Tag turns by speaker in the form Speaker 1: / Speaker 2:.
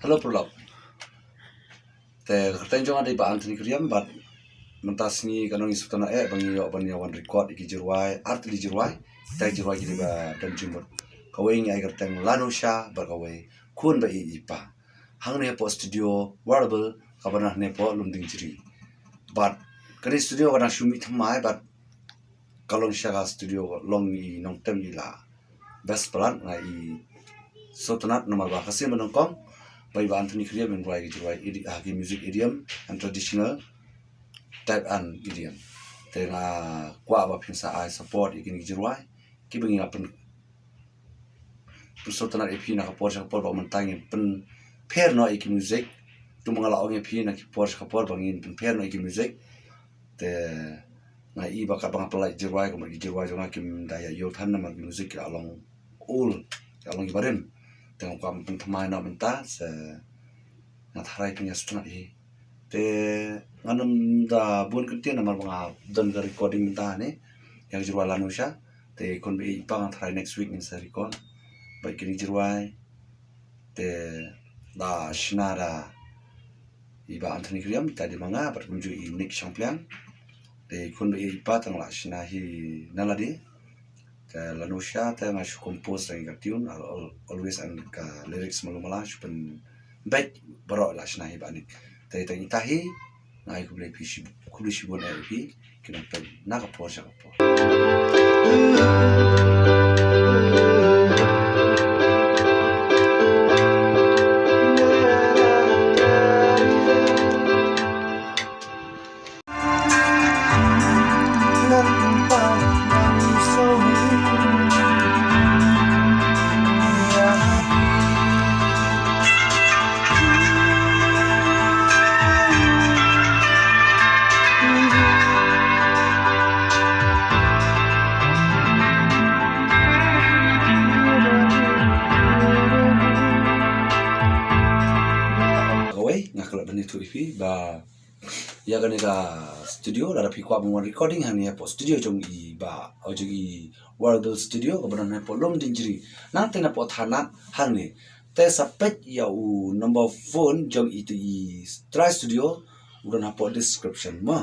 Speaker 1: Hello pulau. Te kertajong ada ba Anthony Kriam bat mentas ni kanong isutana bangi yo ban yawan record iki jirwai art di jirwai tai jirwai jadi ba dan jimbot. Kawai ngi ai kertang Lanusha berkawai kun ba ipa. Hang ne po studio warble kabana ne po lumding jiri. But kani studio kana shumi thamai but kalong shaga studio long i nong tem ila. Best plan ngai sotanat nomor ba kasi menongkong by Anthony Kriam and Roy Gijwai music idiom and traditional type and idiom. Tenga kwa ba pinsa I support ikin Gijwai kibing apen sotanat EP na kapor sa kapor ba mentangin pen pair no ikin music tu mangala ong EP na kapor sa kapor bangin pen pair no ikin music te na I ba ka bang apply Gijwai ko Gijwai jona kim daya yo than na mag music along all along ibarin tengok kam pentamai na mentas na tharai punya setengah i te nganam da bun kertian nama bang dan ke recording mentah ne yang jirwai Lanusha te kon be ipang tharai next week in sa record baik kini jirwai te da shinara iba Anthony Kriam tadi manga berkunjung i Nick Champion te kon be ipa tang la shinahi naladi Lanusha te ngasih compose dengan tune always and ka lyrics malu-malah pen baik berok lah shnahi banik te tangi tahi ngai kubli pishi kubli shibon LP kena pen nak kapor sa kapor kalau bani tu ipi ba ya gani ka studio lara pi kwa mo recording hani po studio jong I ba ojogi warble studio ko banan po lom dinjiri nang tena po thana hani te sapet ya u number phone jong itu I try studio udah po description ma